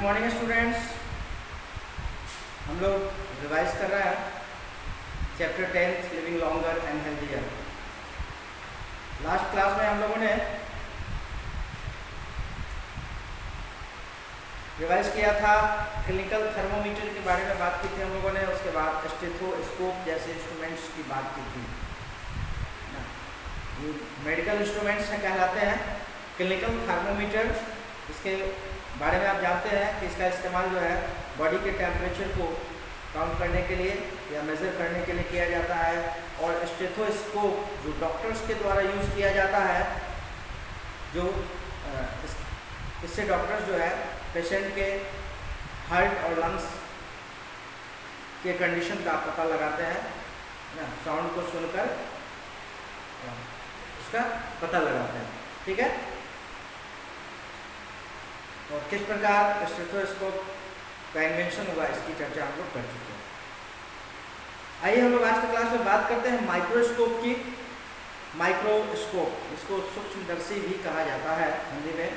Morning students. हम लोग revise कर रहे हैं chapter 10 living longer and healthier. Last class में हम लोगों ने रिवाइज किया था, क्लिनिकल थर्मोमीटर के बारे में बात की थी हम लोगों ने। उसके बाद स्टेथोस्कोप जैसे इंस्ट्रूमेंट्स की बात की थी। ये मेडिकल इंस्ट्रूमेंट्स कहलाते हैं। क्लिनिकल थर्मोमीटर, इसके बारे में आप जानते हैं कि इसका इस्तेमाल जो है बॉडी के टेम्परेचर को काउंट करने के लिए या मेज़र करने के लिए किया जाता है। और स्टेथोस्कोप जो डॉक्टर्स के द्वारा यूज़ किया जाता है, जो इससे डॉक्टर्स जो है पेशेंट के हार्ट और लंग्स के कंडीशन का पता लगाते हैं ना, साउंड को सुनकर उसका पता लगाते हैं। ठीक है, और किस प्रकार स्टेथोस्कोप का इन्वेंशन हुआ इसकी चर्चा हम लोग कर चुके हैं। आइए हम लोग आज के क्लास में बात करते हैं माइक्रोस्कोप की। माइक्रोस्कोप, इसको सूक्ष्मदर्शी भी कहा जाता है हिंदी में।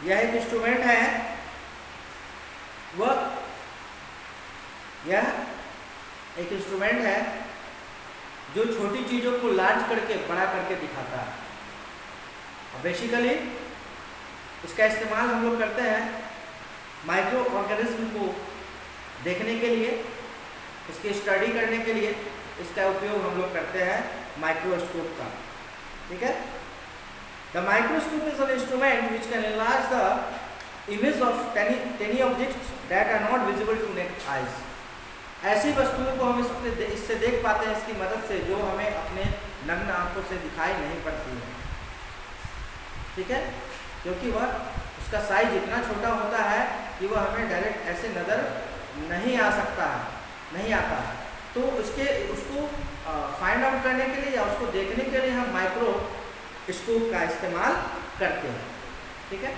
यह एक इंस्ट्रूमेंट है, यह एक इंस्ट्रूमेंट है जो छोटी चीज़ों को लार्ज करके बड़ा करके दिखाता है। बेसिकली इसका इस्तेमाल हम लोग करते हैं माइक्रो ऑर्गेनिज्म को देखने के लिए, इसकी स्टडी करने के लिए इसका उपयोग हम लोग करते हैं माइक्रोस्कोप का। ठीक है, the microscope is an instrument which can enlarge the image of tiny objects that are not visible to naked eyes. ऐसी वस्तुओं को हम इससे देख पाते हैं, इसकी मदद से, जो हमें अपने नग्न आंखों से दिखाई नहीं पड़ती है। ठीक है, क्योंकि वह उसका साइज इतना छोटा होता है कि वह हमें डायरेक्ट ऐसे नज़र नहीं आ सकता है, नहीं आता है। तो उसको फाइंड आउट करने के लिए या उसको देखने के लिए हम माइक्रोस्कोप का इस्तेमाल करते हैं। ठीक है,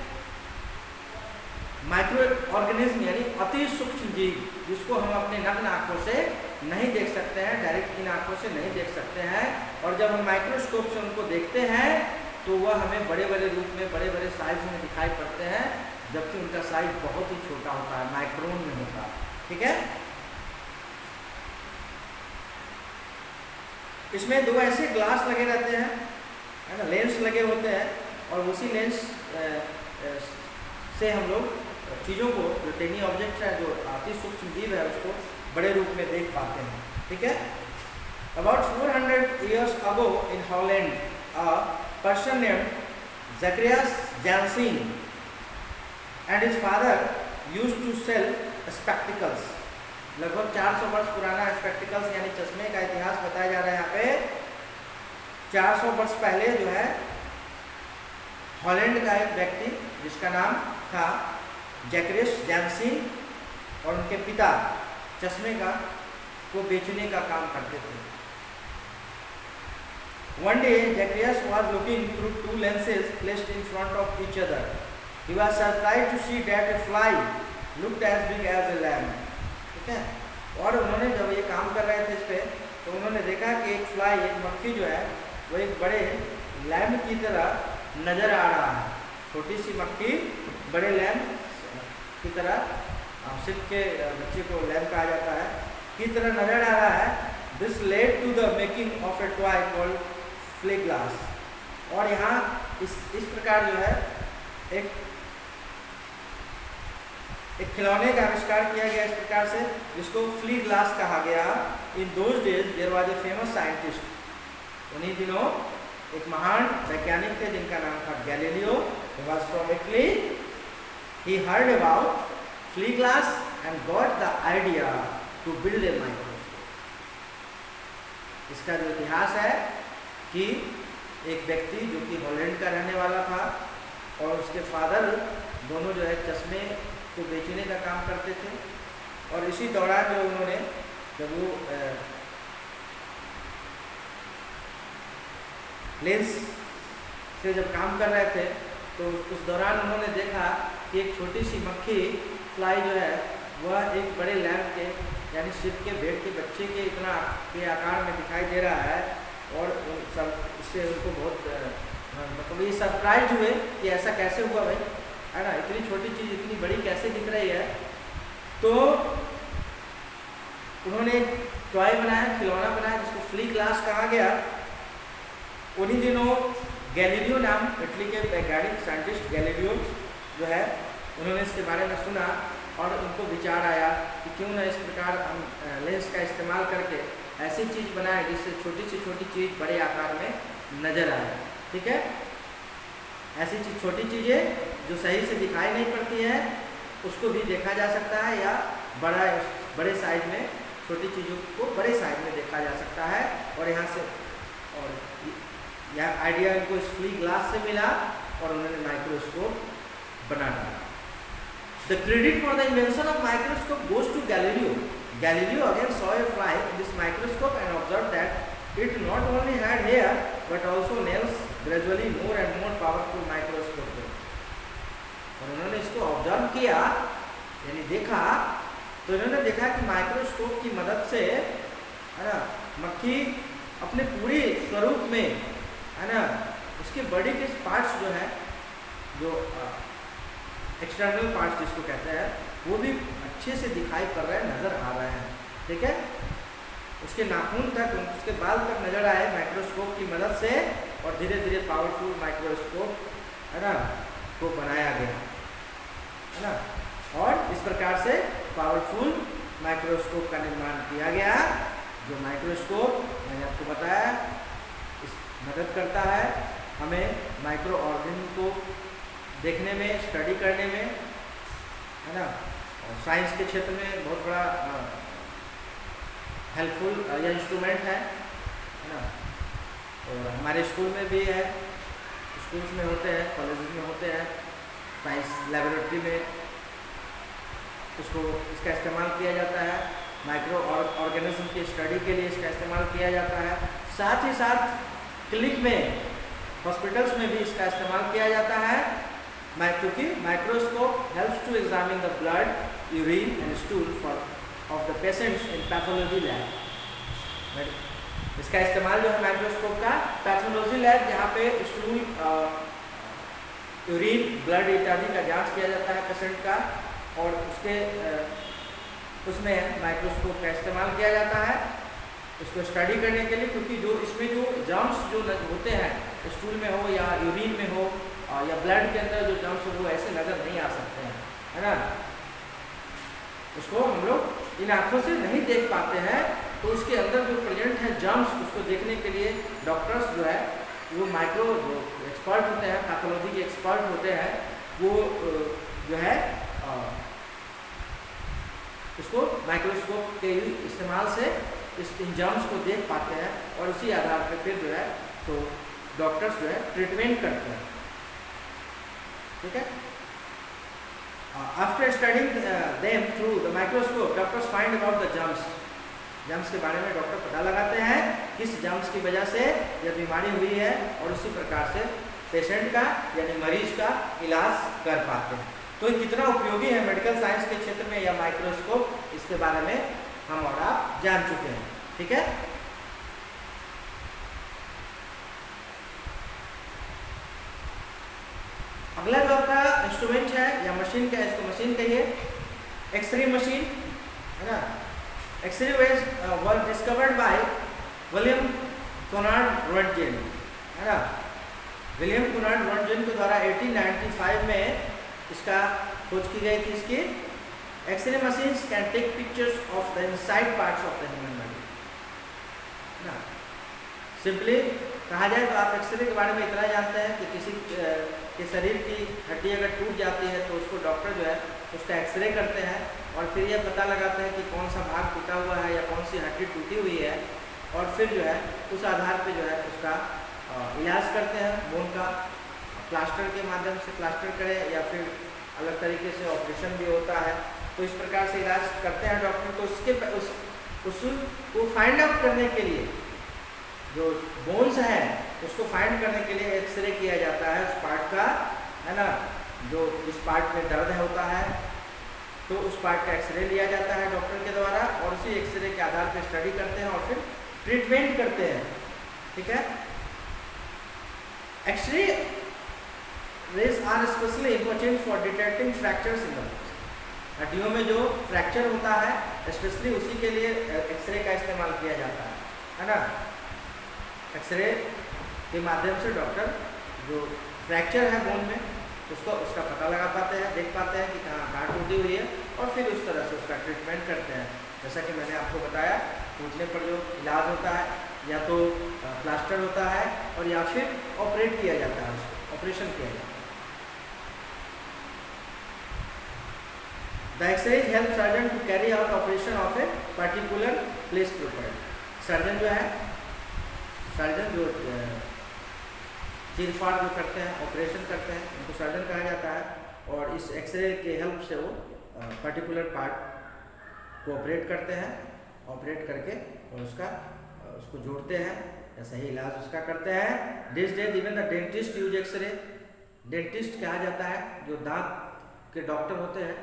माइक्रो ऑर्गेनिज्म यानी अति सूक्ष्म जीव, जिसको हम अपने नग्न आंखों से नहीं देख सकते हैं, डायरेक्ट इन आंखों से नहीं देख सकते हैं। और जब हम माइक्रोस्कोप से उनको देखते हैं तो वह हमें बड़े बड़े रूप में, बड़े बड़े साइज में दिखाई पड़ते हैं, जबकि उनका साइज बहुत ही छोटा होता है, माइक्रोन में होता है। ठीक है, इसमें दो ऐसे ग्लास लगे रहते हैं, है ना, लेंस लगे होते हैं, और उसी लेंस से हम लोग चीज़ों को, जो टेनी ऑब्जेक्ट है, जो अति सूक्ष्म जीव है, उसको बड़े रूप में देख पाते हैं। ठीक है, about 400 years ago in Holland, a person named Zacharias Jansen and his father used to sell spectacles। लगभग 400 वर्ष पुराना स्पेक्टिकल्स यानी चश्मे का इतिहास बताया जा रहा है यहाँ पे। 400 वर्ष पहले जो है हॉलैंड का एक व्यक्ति, जिसका नाम था जैकरियस जैनसेन, और उनके पिता चश्मे को बेचने का काम करते थे। One day, Zacharias was looking through two lenses placed in front of each other. He was surprised to see that a fly looked as big as a lamb. ठीक है, और उन्होंने जब ये काम कर रहे थे इस पे, तो उन्होंने देखा कि एक फ्लाई, एक मक्खी जो है, वो एक बड़े लैम्ब की तरह नज़र आ रहा है। छोटी सी मक्खी बड़े लैम्ब की तरह, सिर्फ के बच्चे को लैम्ब कहा जाता है, की तरह नज़र आ रहा है। This led to the making of a toy called flea glass. और यहाँ इस प्रकार जो है एक खिलौने का आविष्कार किया गया, इस प्रकार से, जिसको फ्ली ग्लास कहा गया। In those days there was a famous scientist. उन्हीं दिनों एक महान वैज्ञानिक थे जिनका नाम था Galileo. He was from Italy. He heard about flea glass and got the idea to build a microscope. इसका जो इतिहास है कि एक व्यक्ति जो कि हॉलैंड का रहने वाला था और उसके फादर दोनों जो है चश्मे को बेचने का काम करते थे, और इसी दौरान जो उन्होंने, जब वो लेंस से जब काम कर रहे थे, तो उस दौरान उन्होंने देखा कि एक छोटी सी मक्खी फ्लाई जो है वह एक बड़े लैम्ब के यानी सिर्फ के भेड़ के बच्चे के इतना के आकार में दिखाई दे रहा है। और सब इससे उनको बहुत मतलब ये सरप्राइज हुए कि ऐसा कैसे हुआ भाई, है ना, इतनी छोटी चीज़ इतनी बड़ी कैसे दिख रही है। तो उन्होंने एक टॉय बनाया, खिलौना बनाया जिसको फ्ली ग्लास कहा गया। उन्हीं दिनों गैलीलियो नाम इटली के वैज्ञानिक साइंटिस्ट गैलीलियो जो है, उन्होंने इसके बारे में सुना और उनको विचार आया कि क्यों ना इस प्रकार हम लेंस का इस्तेमाल करके ऐसी चीज़ बनाए जिससे छोटी से छोटी चीज़ बड़े आकार में नज़र आए। ठीक है, ऐसी छोटी चीज़ें जो सही से दिखाई नहीं पड़ती है उसको भी देखा जा सकता है, या बड़े साइज में छोटी चीज़ों को बड़े साइज में देखा जा सकता है। और यहाँ से और यह आइडिया इनको इस फ्ली ग्लास से मिला और उन्होंने माइक्रोस्कोप बना डाला। The credit for the invention of microscope goes to Galileo. Galileo again saw a fly in this microscope and observed that it not only had hair but also nails, gradually more and more powerful microscope. और उन्होंने इसको observe किया, यानी देखा, तो इन्होंने देखा कि माइक्रोस्कोप की मदद से, है ना, मक्खी अपने पूरे स्वरूप में, है ना, उसके बॉडी के पार्ट्स जो है, जो एक्सटर्नल पार्ट्स जिसको कहते हैं, वो भी अच्छे से दिखाई पड़ रहे हैं, नज़र आ रहे हैं। ठीक है, उसके नाखून तक, उसके बाल तक नज़र आए माइक्रोस्कोप की मदद से, और धीरे धीरे पावरफुल माइक्रोस्कोप, है ना, को बनाया गया, है ना। और इस प्रकार से पावरफुल माइक्रोस्कोप का निर्माण किया गया, जो माइक्रोस्कोप मैंने आपको बताया इस मदद करता है हमें माइक्रो ऑर्गेनिज्म को देखने में, स्टडी करने में, है ना। और साइंस के क्षेत्र में बहुत बड़ा हेल्पफुल यह इंस्ट्रूमेंट है ना। और हमारे स्कूल में भी है, स्कूल्स में होते हैं, कॉलेज में होते हैं, साइंस लेबोरेटरी में इसका इस्तेमाल किया जाता है। माइक्रो ऑर्गेनिज्म की स्टडी के लिए इसका इस्तेमाल किया जाता है। साथ ही साथ क्लिनिक में, हॉस्पिटल्स में भी इसका इस्तेमाल किया जाता है, क्योंकि microscope helps to examine the blood, urine and stool of the patients in pathology lab. इसका इस्तेमाल जो है माइक्रोस्कोप का पैथोलॉजी लैब, जहाँ पे स्टूल, यूरिन, ब्लड इत्यादि का जांच किया जाता है पेशेंट का, और उसमें माइक्रोस्कोप का इस्तेमाल किया जाता है उसको स्टडी करने के लिए, क्योंकि जो इसमें जो जर्म्स जो होते हैं, स्टूल में हो या यूरिन में हो या ब्लड के अंदर जो जर्म्स हो, वो ऐसे नज़र नहीं आ सकते हैं, है ना। उसको हम लोग इन आँखों से नहीं देख पाते हैं, तो उसके अंदर जो प्रेजेंट है जर्म्स, उसको देखने के लिए डॉक्टर्स जो है वो जो एक्सपर्ट होते हैं, पैथोलॉजी के एक्सपर्ट होते हैं, वो जो है इसको माइक्रोस्कोप के इस्तेमाल से इन जर्म्स को देख पाते हैं, और उसी आधार पर फिर जो है तो डॉक्टर्स जो है ट्रीटमेंट करते हैं। ठीक है, after studying them through the microscope, doctors find about the germs. Germs के बारे में डॉक्टर पता लगाते हैं किस जर्म्स की वजह से यह बीमारी हुई है, और उसी प्रकार से पेशेंट का यानी मरीज का इलाज कर पाते हैं। तो ये कितना उपयोगी है मेडिकल साइंस के क्षेत्र में यह माइक्रोस्कोप, इसके बारे में हम और आप जान चुके हैं। ठीक है, अगला जो आपका इंस्ट्रूमेंट है या मशीन का, इसको मशीन कहिए, एक्सरे मशीन, है ना। X ray was discovered by William Conrad Rontgen, है ना। विलियम कोनार्ड रोंटगेन के द्वारा 1895 में इसका खोज की गई थी। इसकी X ray machines can take pictures of the inside parts of the human body, ना। सिंपली कहा जाए तो आप एक्सरे के बारे में इतना जानते हैं कि किसी के शरीर की हड्डी अगर टूट जाती है तो उसको डॉक्टर जो है उसका एक्सरे करते हैं, और फिर यह पता लगाते हैं कि कौन सा भाग टूटा हुआ है या कौन सी हड्डी टूटी हुई है, और फिर जो है उस आधार पे जो है उसका इलाज करते हैं। बोन का प्लास्टर के माध्यम से प्लास्टर करें, या फिर अलग तरीके से ऑपरेशन भी होता है, तो इस प्रकार से इलाज करते हैं डॉक्टर। तो उसको फाइंड आउट करने के लिए, जो बोन्स है उसको फाइंड करने के लिए एक्सरे किया जाता है उस पार्ट का, है ना। जो जिस पार्ट में दर्द होता है तो उस पार्ट का एक्सरे लिया जाता है डॉक्टर के द्वारा, और उसी एक्सरे के आधार पर स्टडी करते हैं और फिर ट्रीटमेंट करते हैं। ठीक है, X ray rays are specially important for detecting fractures in the हड्डियों में जो फ्रैक्चर होता है स्पेशली उसी के लिए एक्सरे का इस्तेमाल किया जाता है ना। एक्सरे के माध्यम से डॉक्टर जो फ्रैक्चर है बोन में उसका पता लगा पाते हैं, देख पाते हैं कि कहाँ गांठ टूटी हुई है और फिर उस तरह से उसका ट्रीटमेंट करते हैं। जैसा कि मैंने आपको बताया, टूटने पर जो इलाज होता है या तो प्लास्टर होता है और या फिर ऑपरेट किया जाता है, उसको ऑपरेशन किया जाता है। The X ray help surgeon to carry out operation of a particular place proper. Surgeon जो चीरफाड़ जो करते हैं, ऑपरेशन करते हैं, उनको सर्जन कहा जाता है और इस एक्सरे के हेल्प से वो पर्टिकुलर पार्ट को ऑपरेट करते हैं, ऑपरेट करके और उसको जोड़ते हैं या सही इलाज उसका करते हैं। This days even the dentist use X ray. Dentist कहा जाता है, जो दांत के डॉक्टर होते हैं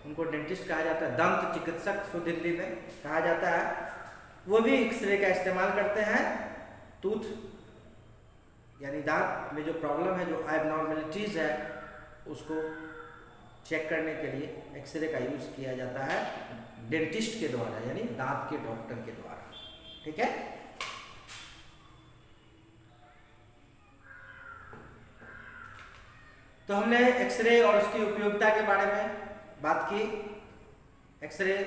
उनको डेंटिस्ट कहा जाता है, दंत चिकित्सक शुद्ध हिंदी में कहा जाता है। वो भी एक्सरे का इस्तेमाल करते हैं टूथ यानी दांत में जो प्रॉब्लम है, जो एबनॉर्मेलिटीज़ है, उसको चेक करने के लिए एक्सरे का यूज़ किया जाता है डेंटिस्ट के द्वारा यानी दांत के डॉक्टर के द्वारा। ठीक है। तो हमने एक्सरे और उसकी उपयोगिता के बारे में बात की। एक्सरे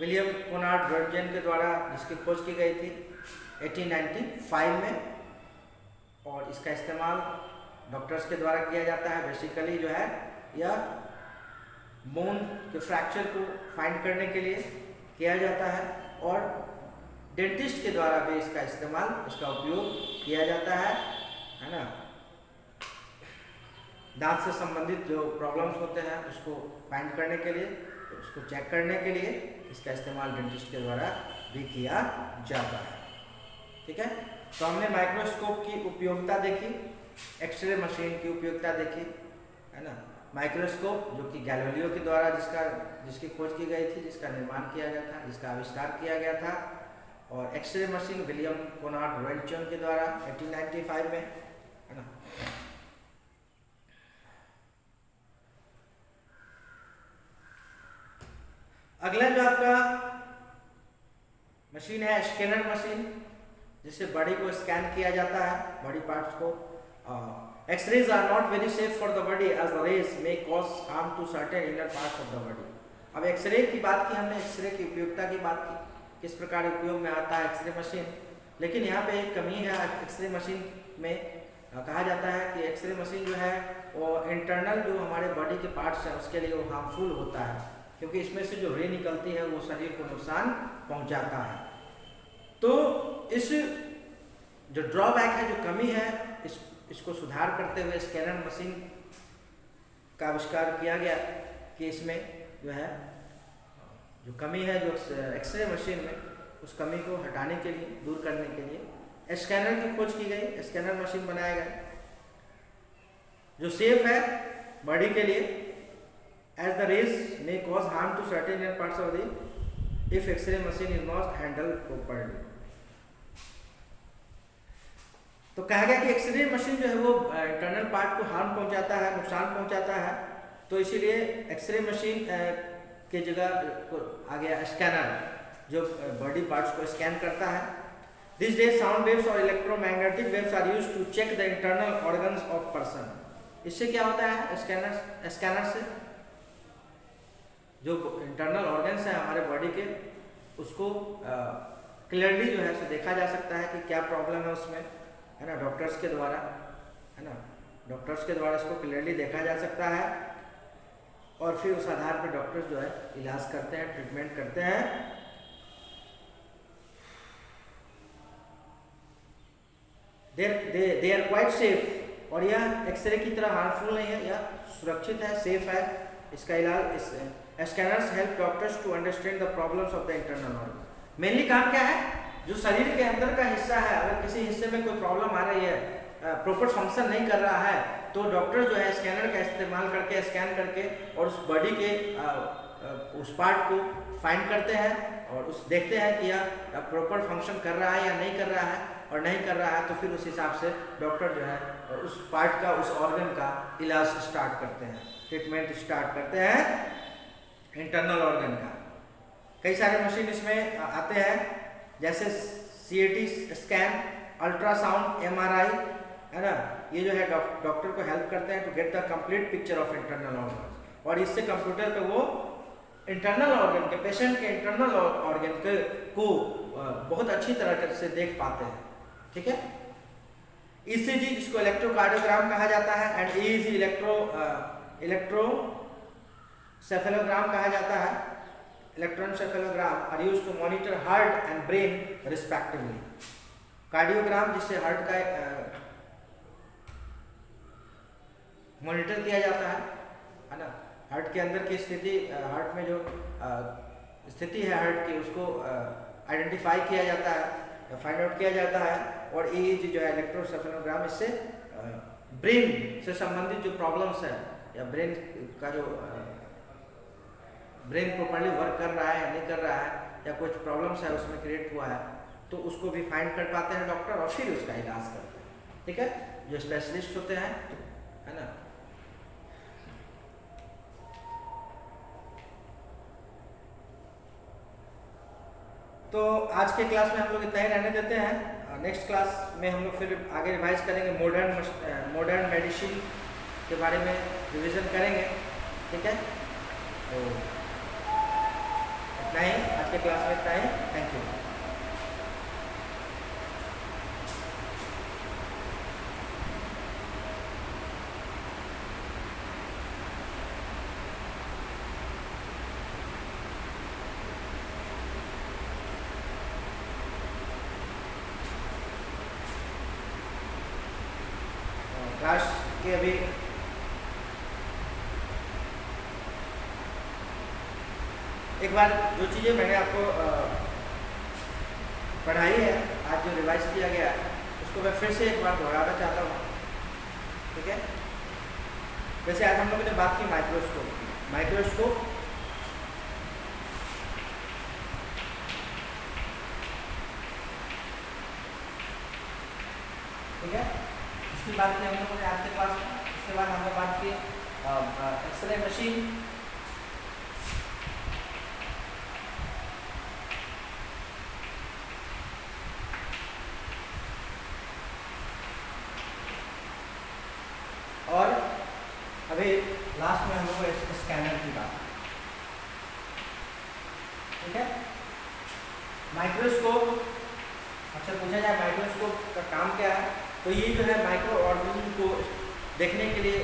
विलियम कोनार्ड रॉन्टगेन के द्वारा जिसकी खोज की गई थी 1895 में और इसका इस्तेमाल डॉक्टर्स के द्वारा किया जाता है। बेसिकली जो है यह बोन के फ्रैक्चर को फाइंड करने के लिए किया जाता है और डेंटिस्ट के द्वारा भी इसका इस्तेमाल, इसका उपयोग किया जाता है ना। दांत से संबंधित जो प्रॉब्लम्स होते हैं उसको फाइंड करने के लिए, उसको चेक करने के लिए इसका इस्तेमाल डेंटिस्ट के द्वारा भी किया जाता है। ठीक है। तो हमने माइक्रोस्कोप की उपयोगिता देखी, एक्सरे मशीन की उपयोगिता देखी, है ना। माइक्रोस्कोप जो कि गैलीलियो के द्वारा जिसकी खोज की गई थी, जिसका निर्माण किया गया था, जिसका आविष्कार किया गया था, और X ray machine William Konrad Roentgen के द्वारा 1895 में, है ना। अगला जो आपका मशीन है स्कैनर मशीन, जिससे बॉडी को स्कैन किया जाता है, बॉडी पार्ट्स को। X rays are not very safe for the body as the rays may cause harm to certain inner parts of the body. अब एक्सरे की बात की हमने, एक्सरे की उपयोगिता की बात की, किस प्रकार उपयोग में आता है एक्सरे मशीन। लेकिन यहाँ पे एक कमी है एक्सरे मशीन में। कहा जाता है कि एक्सरे मशीन जो है वो इंटरनल जो हमारे बॉडी के पार्ट्स हैं उसके लिए वो हार्मफुल होता है, क्योंकि इसमें से जो रे निकलती है वो शरीर को नुकसान पहुंचाता है। तो इस जो ड्रॉबैक है, जो कमी है, इसको सुधार करते हुए स्कैनर मशीन का आविष्कार किया गया कि इसमें जो है जो कमी है जो एक्सरे मशीन में, उस कमी को हटाने के लिए, दूर करने के लिए स्कैनर की खोज की गई, स्कैनर मशीन बनाया गया जो सेफ है बॉडी के लिए, as the rays may cause harm to certain parts of the if X ray machine is not handle properly. तो कहा गया कि एक्सरे मशीन जो है वो इंटरनल पार्ट को हार्म पहुंचाता है, नुकसान पहुंचाता है, तो इसीलिए एक्सरे मशीन के जगह आ गया स्कैनर जो बॉडी पार्ट्स को स्कैन करता है। दिस डेज साउंड वेव्स और electromagnetic waves are used to check the internal organs of person. इससे क्या होता है, स्कैनर से जो इंटरनल ऑर्गन्स हैं हमारे बॉडी के, उसको क्लियरली जो है देखा जा सकता है कि क्या प्रॉब्लम है उसमें, है ना, डॉक्टर्स के द्वारा, है ना, डॉक्टर्स के द्वारा इसको क्लियरली देखा जा सकता है और फिर उस आधार पर डॉक्टर्स जो है इलाज करते हैं, ट्रीटमेंट करते हैं। दे आर क्वाइट सेफ, और यह एक्सरे की तरह हार्मफुल नहीं है, यह सुरक्षित है, सेफ है। इसका इलाज scanners help doctors to understand the problems of the internal organ. Mainly काम क्या है, जो शरीर के अंदर का हिस्सा है, अगर किसी हिस्से में कोई प्रॉब्लम आ रही है, प्रॉपर फंक्शन नहीं कर रहा है, तो डॉक्टर जो है स्कैनर का इस्तेमाल करके स्कैन करके और उस बॉडी के उस पार्ट को फाइंड करते हैं और उस देखते हैं कि यह प्रॉपर फंक्शन कर रहा है या नहीं कर रहा है, और नहीं कर रहा है तो फिर उस हिसाब से डॉक्टर जो है उस पार्ट का, उस ऑर्गन का इलाज स्टार्ट करते हैं, ट्रीटमेंट स्टार्ट करते हैं इंटरनल ऑर्गन का। कई सारे मशीन इसमें आते हैं, जैसे CAT स्कैन, अल्ट्रासाउंड, MRI, है ना। ये जो है डॉक्टर को हेल्प करते हैं to get the complete picture of internal organ, और इससे कंप्यूटर पे वो इंटरनल ऑर्गन के, पेशेंट के इंटरनल ऑर्गन के को बहुत अच्छी तरह से देख पाते हैं, ठीक है। ECG, इसको इलेक्ट्रोकार्डियोग्राम कहा जाता है, एंड EEG इलेक्ट्रोसेफेलोग्राम कहा जाता है। Electroencephalogram are used to monitor heart and brain respectively. Cardiogram, जिससे हार्ट का मॉनिटर किया जाता है ना, हार्ट के अंदर की स्थिति, हार्ट में जो स्थिति है हार्ट की, उसको आइडेंटिफाई किया जाता है, फाइंड आउट किया जाता है। और EEG जो है इलेक्ट्रोसेफेलोग्राम, इससे ब्रेन से संबंधित जो प्रॉब्लम्स है, या ब्रेन का जो ब्रेन प्रॉपर्ली वर्क कर रहा है या नहीं कर रहा है, या कुछ प्रॉब्लम्स है उसमें क्रिएट हुआ है, तो उसको भी फाइंड कर पाते हैं डॉक्टर, और फिर उसका इलाज करते हैं, ठीक है, जो स्पेशलिस्ट होते हैं, है ना। तो आज के क्लास में हम लोग इतना ही रहने देते हैं। नेक्स्ट क्लास में हम लोग फिर आगे रिवाइज करेंगे, मॉडर्न मेडिसिन के बारे में रिवीजन करेंगे, ठीक है। तो इतना ही आज के क्लास में, इतना ही। Thank you. क्लास के अभी एक बार जो चीज़ें मैंने आपको पढ़ाई है, आज जो रिवाइज किया गया है, उसको मैं फिर से एक बार दोहराना चाहता हूँ, ठीक है। जैसे आज हम लोगों ने बात की माइक्रोस्कोप, ठीक है, इसकी बात की हम लोगों ने आज के क्लास में। उसके बाद हमने बात की एक्सरे मशीन, और अभी लास्ट में हम लोग स्कैनर की बात, ठीक है। माइक्रोस्कोप, अच्छा पूछा जाए माइक्रोस्कोप का काम क्या है, तो ये जो है माइक्रो ऑर्गेनिज्म को देखने के लिए,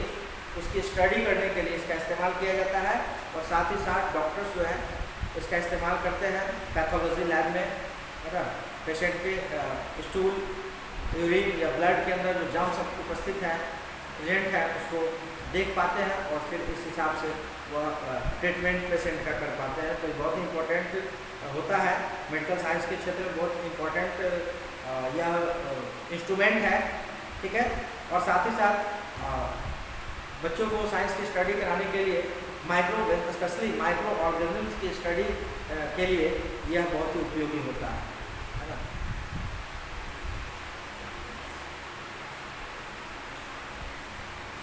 उसकी स्टडी करने के लिए इसका इस्तेमाल किया जाता है, और साथ ही साथ डॉक्टर्स जो है इसका इस्तेमाल करते हैं पैथोलॉजी लैब में, है ना। पेशेंट के स्टूल, यूरिन या ब्लड के अंदर जो जर्म्स उपस्थित है, प्रेजेंट है, उसको देख पाते हैं, और फिर इस हिसाब से वह ट्रीटमेंट पेशेंट का कर पाते हैं। तो बहुत ही इम्पोर्टेंट होता है, मेडिकल साइंस के क्षेत्र में बहुत इम्पोर्टेंट यह इंस्ट्रूमेंट है, ठीक है। और साथ ही साथ बच्चों को साइंस की स्टडी कराने के लिए, स्पेशली माइक्रो ऑर्गेनिज्म्स की स्टडी के लिए यह बहुत ही उपयोगी होता है ना।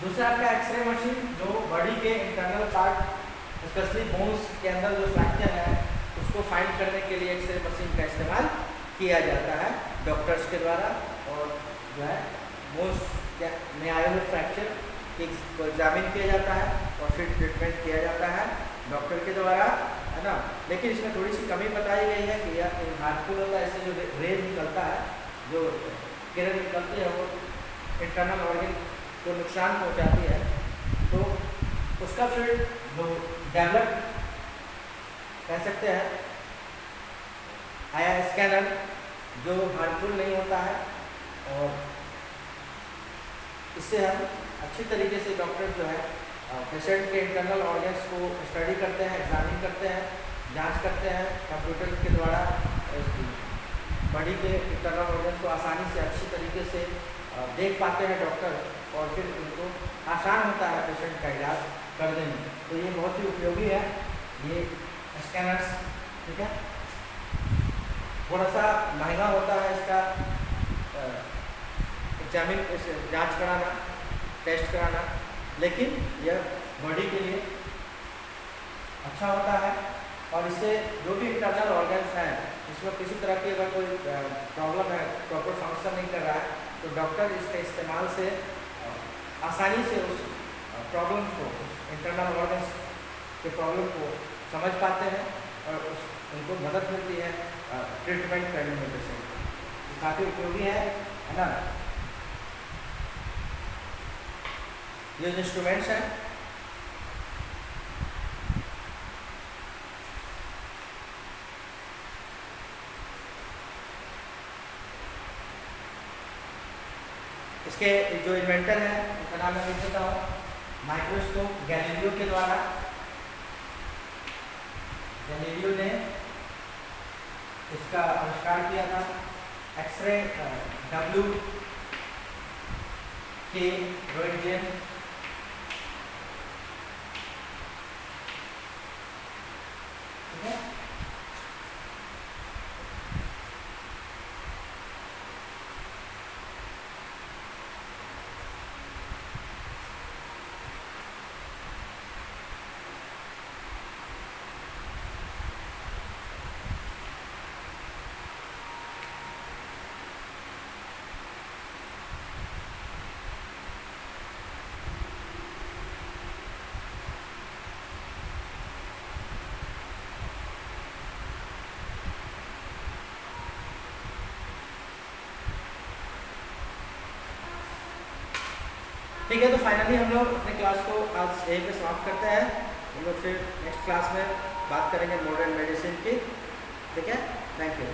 दूसरा आपका एक्सरे मशीन, जो बॉडी के इंटरनल पार्ट, स्पेशली बोन्स के अंदर जो फ्रैक्चर है, उसको फाइंड करने के लिए एक्सरे मशीन का इस्तेमाल किया जाता है डॉक्टर्स के द्वारा, और जो है बोन्स में आए हुए फ्रैक्चर को एग्जामिन किया जाता है, और फिर ट्रीटमेंट किया जाता है डॉक्टर के द्वारा, है ना। लेकिन इसमें थोड़ी सी कमी बताई गई है कि यह हार्मफुल होता है, इससे जो रेज निकलता है, जो किरण निकलती है, वो इंटरनल ऑर्गन को नुकसान पहुंचाती है। तो उसका फिर जो डेवलप कह सकते हैं आया स्कैनर, जो हार्मफुल नहीं होता है, और इससे हम अच्छी तरीके से डॉक्टर जो है पेशेंट के इंटरनल ऑर्गन्स को स्टडी करते हैं, एग्जामिन करते हैं, जांच करते हैं कंप्यूटर के द्वारा, बॉडी के इंटरनल ऑर्गन्स को आसानी से अच्छी तरीके से देख पाते हैं डॉक्टर, और फिर उनको आसान होता है पेशेंट का इलाज करने में। तो ये बहुत ही उपयोगी है ये स्कैनर्स, ठीक है। थोड़ा सा महंगा होता है इसका एग्जामिन जांच कराना, टेस्ट कराना, लेकिन यह बॉडी के लिए अच्छा होता है। और इससे जो भी इंटरनल ऑर्गन्स हैं, इसमें किसी तरह की अगर कोई प्रॉब्लम है, प्रॉपर फंक्शन नहीं कर रहा है, तो डॉक्टर इसके इस्तेमाल से आसानी से उस प्रॉब्लम को, उस इंटरनल ऑर्गन्स के प्रॉब्लम को समझ पाते हैं और उनको मदद मिलती है ट्रीटमेंट करने में। जैसे काफ़ी उपयोगी है ना। ये जो इंस्ट्रूमेंट्स हैं, इसके जो इन्वेंटर है उसका नाम मैं लिख देता हूँ, माइक्रोस्कोप गैलीलियो के द्वारा। गैलीलियो ने इसका आविष्कार किया था। एक्सरे डब्ल्यू के रोएंटगेन, ठीक है। ठीक है, तो फाइनली हम लोग अपने क्लास को आज यहीं पे समाप्त करते हैं। हम लोग फिर नेक्स्ट क्लास में बात करेंगे मॉडर्न मेडिसिन की। ठीक है, थैंक यू।